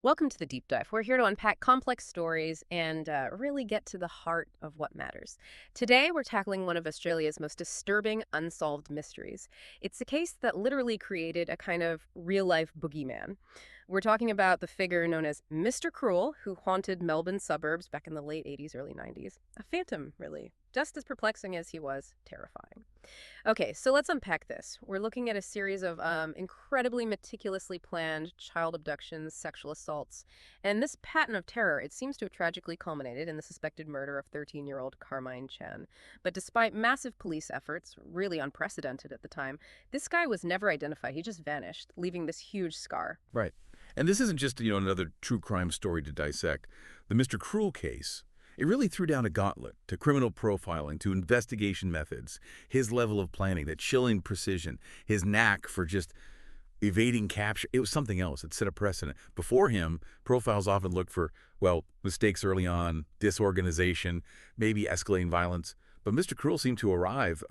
Welcome to the Deep Dive. We're here to unpack complex stories and really get to the heart of what matters. Today, we're tackling one of Australia's most disturbing unsolved mysteries. It's a case that literally created a kind of real-life boogeyman. We're talking about the figure known as Mr. Cruel, who haunted Melbourne suburbs back in the late 80s, early 90s. A phantom, really. Just as perplexing as he was terrifying. Okay, so let's unpack this. We're looking at a series of incredibly meticulously planned child abductions, sexual assaults, and this pattern of terror, it seems to have tragically culminated in the suspected murder of 13-year-old Karmein Chan. But despite massive police efforts, really unprecedented at the time, this guy was never identified. He just vanished, leaving this huge scar. Right. And this isn't just, another true crime story to dissect. The Mr. Cruel case, it really threw down a gauntlet to criminal profiling, to investigation methods, his level of planning, that chilling precision, his knack for just evading capture. It was something else. It set a precedent. Before him, profiles often looked for, well, mistakes early on, disorganization, maybe escalating violence. But Mr. Cruel seemed to arrive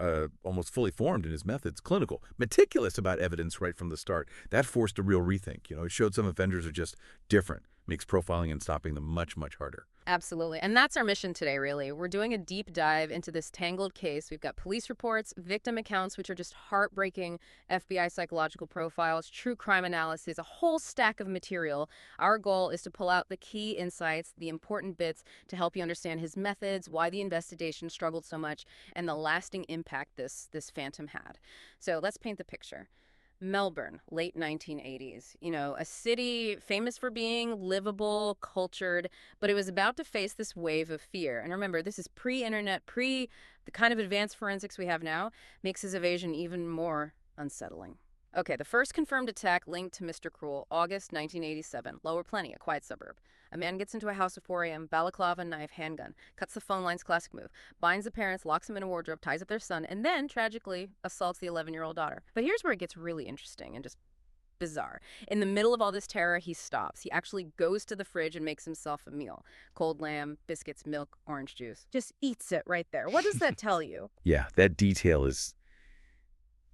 almost fully formed in his methods, clinical, meticulous about evidence right from the start. That forced a real rethink. It showed some offenders are just different, makes profiling and stopping them much, much harder. Absolutely. And that's our mission today, really. We're doing a deep dive into this tangled case. We've got police reports, victim accounts, which are just heartbreaking, FBI psychological profiles, true crime analysis, a whole stack of material. Our goal is to pull out the key insights, the important bits to help you understand his methods, why the investigation struggled so much, and the lasting impact this phantom had. So let's paint the picture. Melbourne, late 1980s. A city famous for being livable, cultured, but it was about to face this wave of fear. And remember, this is pre-internet, the kind of advanced forensics we have now, makes his evasion even more unsettling. Okay, the first confirmed attack linked to Mr. Cruel, August 1987, Lower Plenty, a quiet suburb. A man gets into a house at 4 a.m., balaclava, knife, handgun, cuts the phone lines, classic move, binds the parents, locks them in a wardrobe, ties up their son, and then, tragically, assaults the 11-year-old daughter. But here's where it gets really interesting and just bizarre. In the middle of all this terror, he stops. He actually goes to the fridge and makes himself a meal. Cold lamb, biscuits, milk, orange juice. Just eats it right there. What does that tell you? Yeah, that detail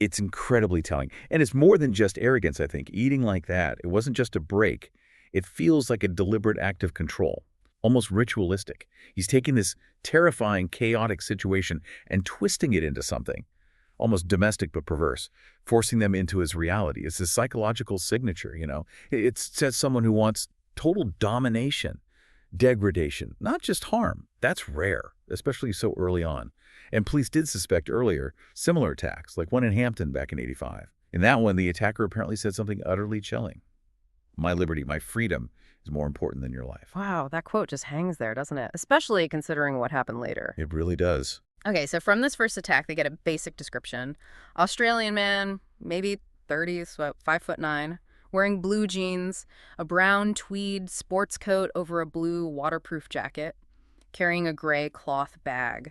it's incredibly telling. And it's more than just arrogance, I think. Eating like that, it wasn't just a break. It feels like a deliberate act of control, almost ritualistic. He's taking this terrifying, chaotic situation and twisting it into something, almost domestic but perverse, forcing them into his reality. It's his psychological signature, It says someone who wants total domination, degradation, not just harm. That's rare, especially so early on. And police did suspect earlier similar attacks, like one in Hampton back in '85. In that one, the attacker apparently said something utterly chilling. My liberty, my freedom is more important than your life. Wow, that quote just hangs there, doesn't it? Especially considering what happened later. It really does. Okay, so from this first attack, they get a basic description. Australian man, maybe 30s, 5'9", wearing blue jeans, a brown tweed sports coat over a blue waterproof jacket, carrying a gray cloth bag.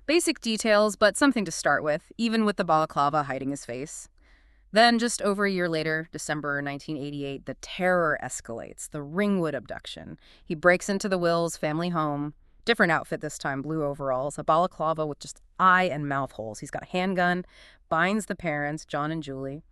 Basic details, but something to start with, even with the balaclava hiding his face. Then, just over a year later, December 1988, the terror escalates, the Ringwood abduction. He breaks into the Wills family home. Different outfit this time, blue overalls, a balaclava with just eye and mouth holes. He's got a handgun, binds the parents, John and Julie.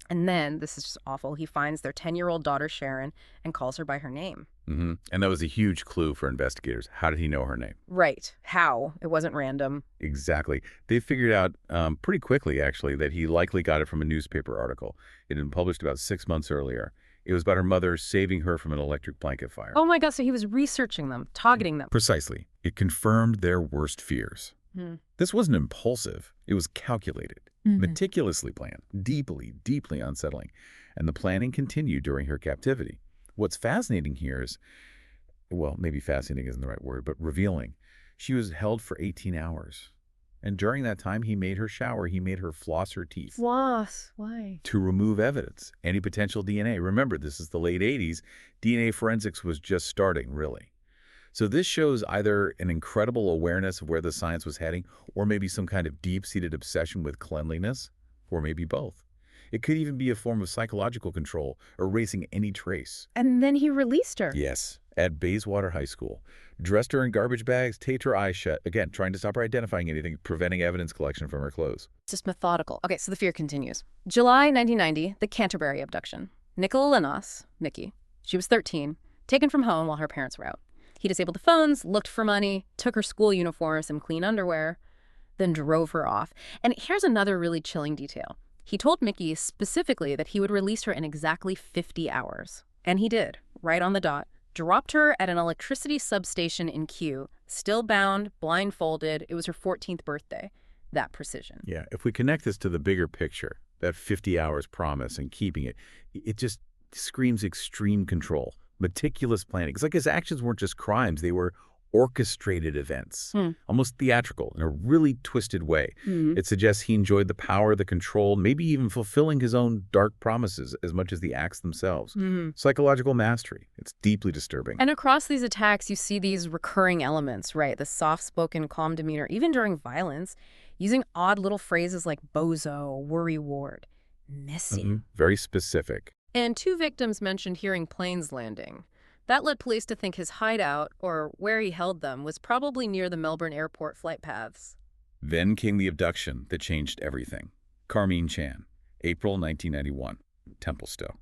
And then, this is just awful, he finds their 10-year-old daughter, Sharon, and calls her by her name. And that was a huge clue for investigators. How did he know her name? Right. How? It wasn't random. Exactly. They figured out pretty quickly, actually, that he likely got it from a newspaper article. It had been published about 6 months earlier. It was about her mother saving her from an electric blanket fire. Oh my God, so he was researching them, targeting them. Precisely. It confirmed their worst fears. Hmm. This wasn't impulsive. It was calculated, meticulously planned, deeply, deeply unsettling. And the planning continued during her captivity. What's fascinating here is, well, maybe fascinating isn't the right word, but revealing. She was held for 18 hours. And during that time, he made her shower. He made her floss her teeth. Floss? Why? To remove evidence, any potential DNA. Remember, this is the late 80s. DNA forensics was just starting, really. So this shows either an incredible awareness of where the science was heading, or maybe some kind of deep-seated obsession with cleanliness, or maybe both. It could even be a form of psychological control, erasing any trace. And then he released her. Yes, at Bayswater High School. Dressed her in garbage bags, taped her eyes shut, again, trying to stop her identifying anything, preventing evidence collection from her clothes. It's just methodical. Okay, so the fear continues. July 1990, the Canterbury abduction. Nicola Lanas, Mickey, She was 13, taken from home while her parents were out. He disabled the phones, looked for money, took her school uniform, some clean underwear, then drove her off. And here's another really chilling detail. He told Mickey specifically that he would release her in exactly 50 hours. And he did, right on the dot. Dropped her at an electricity substation in Kew, still bound, blindfolded. It was her 14th birthday. That precision. Yeah, if we connect this to the bigger picture, that 50 hours promise and keeping it, it just screams extreme control, meticulous planning. It's like his actions weren't just crimes, they were orchestrated events, almost theatrical in a really twisted way. It suggests he enjoyed the power, the control, maybe even fulfilling his own dark promises as much as the acts themselves. Psychological mastery. It's deeply disturbing. And across these attacks, you see these recurring elements, right? The soft-spoken, calm demeanor, even during violence, using odd little phrases like bozo, worrywart, missy. Very specific. And 2 victims mentioned hearing planes landing. That led police to think his hideout, or where he held them, was probably near the Melbourne airport flight paths. Then came the abduction that changed everything. Karmein Chan, April 1991, Templestowe.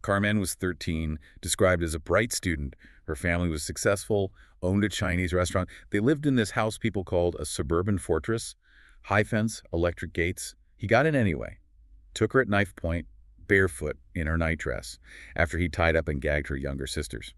Karmein was 13, described as a bright student. Her family was successful, owned a Chinese restaurant. They lived in this house people called a suburban fortress. High fence, electric gates. He got in anyway. Took her at knife point, barefoot in her nightdress, after he tied up and gagged her younger sisters.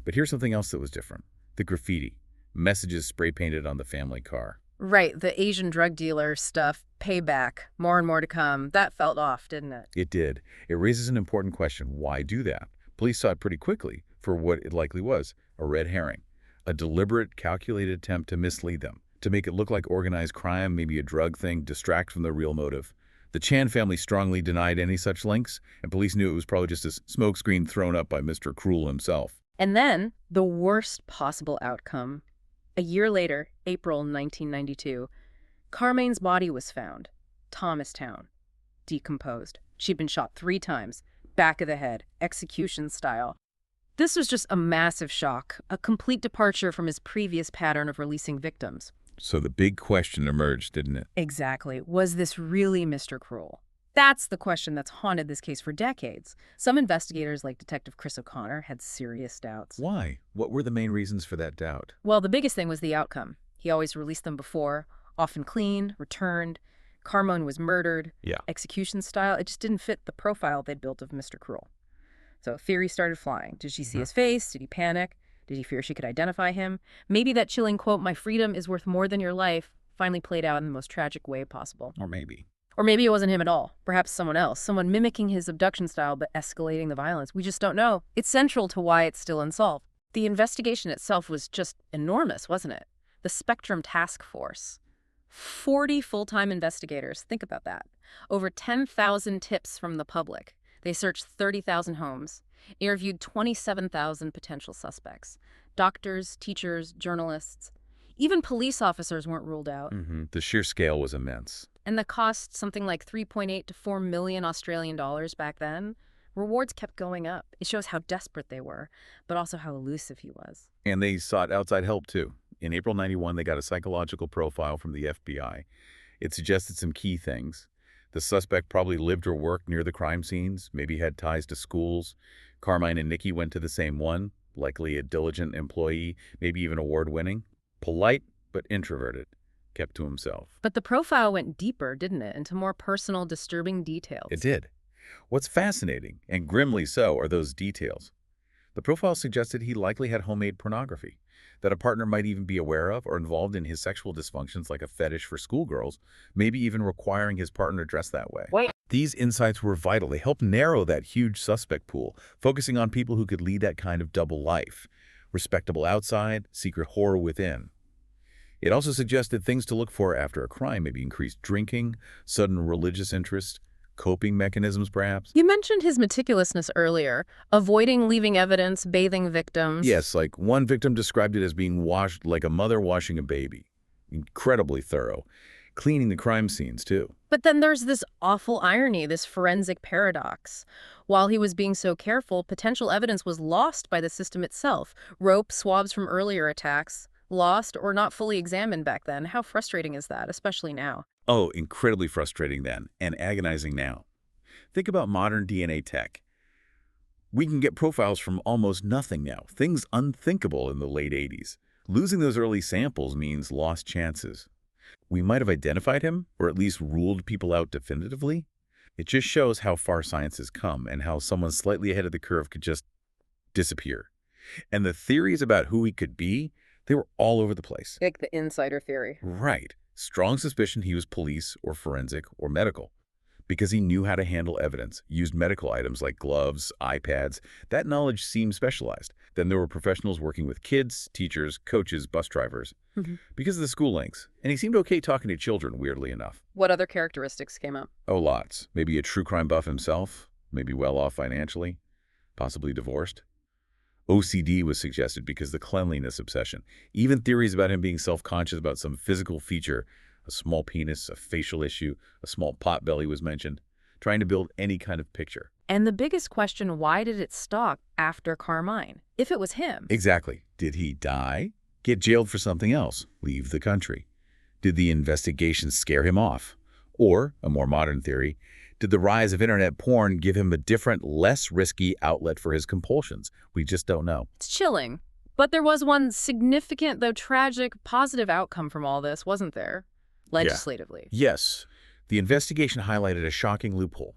But here's something else that was different. The graffiti. Messages spray-painted on the family car. Right, the Asian drug dealer stuff, payback, more and more to come. That felt off, didn't it? It did. It raises an important question. Why do that? Police saw it pretty quickly for what it likely was, a red herring. A deliberate, calculated attempt to mislead them, to make it look like organized crime, maybe a drug thing, distract from the real motive. The Chan family strongly denied any such links, and police knew it was probably just a smokescreen thrown up by Mr. Cruel himself. And then, the worst possible outcome. A year later, April 1992, Karmein's body was found. Thomastown. Decomposed. She'd been shot 3 times. Back of the head. Execution style. This was just a massive shock. A complete departure from his previous pattern of releasing victims. So the big question emerged, didn't it? Exactly. Was this really Mr. Cruel? That's the question that's haunted this case for decades. Some investigators, like Detective Chris O'Connor, had serious doubts. Why? What were the main reasons for that doubt? Well, the biggest thing was the outcome. He always released them before, often clean, returned. Karmein was murdered. Yeah. Execution style, it just didn't fit the profile they'd built of Mr. Cruel. So theories started flying. Did she see his face? Did he panic? Did he fear she could identify him? Maybe that chilling quote, "My freedom is worth more than your life," finally played out in the most tragic way possible. Or maybe. Or maybe it wasn't him at all. Perhaps someone else. Someone mimicking his abduction style but escalating the violence. We just don't know. It's central to why it's still unsolved. The investigation itself was just enormous, wasn't it? The Spectrum Task Force. 40 full-time investigators. Think about that. Over 10,000 tips from the public. They searched 30,000 homes. Interviewed 27,000 potential suspects. Doctors, teachers, journalists. Even police officers weren't ruled out. The sheer scale was immense. And the cost, something like 3.8 to 4 million Australian dollars back then. Rewards kept going up. It shows how desperate they were, but also how elusive he was. And they sought outside help, too. In April 91, they got a psychological profile from the FBI. It suggested some key things. The suspect probably lived or worked near the crime scenes, maybe had ties to schools. Karmein and Nikki went to the same one, likely a diligent employee, maybe even award-winning. Polite, but introverted, kept to himself. But the profile went deeper, didn't it, into more personal, disturbing details. It did. What's fascinating, and grimly so, are those details. The profile suggested he likely had homemade pornography, that a partner might even be aware of or involved in his sexual dysfunctions like a fetish for schoolgirls, maybe even requiring his partner dress that way. Wait. These insights were vital. They helped narrow that huge suspect pool, focusing on people who could lead that kind of double life. Respectable outside, secret horror within. It also suggested things to look for after a crime, maybe increased drinking, sudden religious interest, coping mechanisms perhaps. You mentioned his meticulousness earlier, avoiding leaving evidence, bathing victims. Yes, like one victim described it as being washed like a mother washing a baby. Incredibly thorough. Cleaning the crime scenes, too. But then there's this awful irony, this forensic paradox. While he was being so careful, potential evidence was lost by the system itself. Rope, swabs from earlier attacks, lost or not fully examined back then. How frustrating is that, especially now? Oh, incredibly frustrating then, and agonizing now. Think about modern DNA tech. We can get profiles from almost nothing now, things unthinkable in the late 80s. Losing those early samples means lost chances. We might have identified him, or at least ruled people out definitively. It just shows how far science has come and how someone slightly ahead of the curve could just disappear. And the theories about who he could be, they were all over the place. Like the insider theory. Right. Strong suspicion he was police or forensic or medical. Because he knew how to handle evidence, used medical items like gloves, iPads. That knowledge seemed specialized. Then there were professionals working with kids, teachers, coaches, bus drivers. Because of the school links. And he seemed okay talking to children, weirdly enough. What other characteristics came up? Oh, lots. Maybe a true crime buff himself. Maybe well off financially. Possibly divorced. OCD was suggested because of the cleanliness obsession. Even theories about him being self-conscious about some physical feature, a small penis, a facial issue, a small pot belly was mentioned, trying to build any kind of picture. And the biggest question, why did it stop after Karmein? If it was him. Exactly. Did he die? Get jailed for something else? Leave the country? Did the investigation scare him off? Or, a more modern theory, did the rise of internet porn give him a different, less risky outlet for his compulsions? We just don't know. It's chilling. But there was one significant, though tragic, positive outcome from all this, wasn't there? Legislatively. Yes. The investigation highlighted a shocking loophole.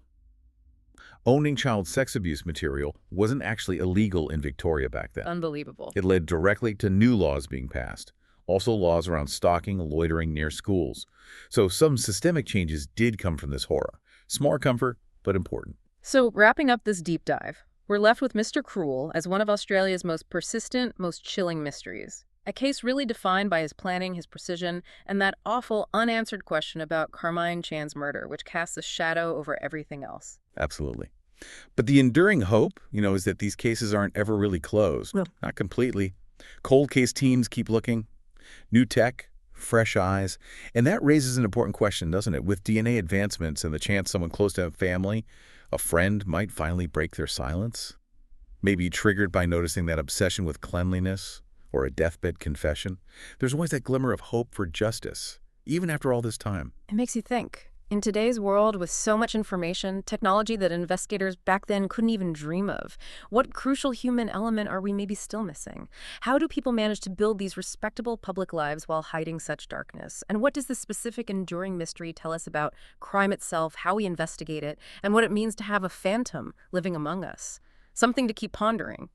Owning child sex abuse material wasn't actually illegal in Victoria back then. Unbelievable. It led directly to new laws being passed. Also laws around stalking, loitering near schools. So some systemic changes did come from this horror. Small comfort, but important. So wrapping up this deep dive, we're left with Mr. Cruel as one of Australia's most persistent, most chilling mysteries. A case really defined by his planning, his precision, and that awful unanswered question about Karmein Chan's murder, which casts a shadow over everything else. Absolutely. But the enduring hope, is that these cases aren't ever really closed. No. Not completely. Cold case teams keep looking. New tech, fresh eyes. And that raises an important question, doesn't it? With DNA advancements and the chance someone close to a family, a friend might finally break their silence. Maybe triggered by noticing that obsession with cleanliness or a deathbed confession. There's always that glimmer of hope for justice, even after all this time. It makes you think. In today's world, with so much information, technology that investigators back then couldn't even dream of, what crucial human element are we maybe still missing? How do people manage to build these respectable public lives while hiding such darkness? And what does this specific enduring mystery tell us about crime itself, how we investigate it, and what it means to have a phantom living among us? Something to keep pondering.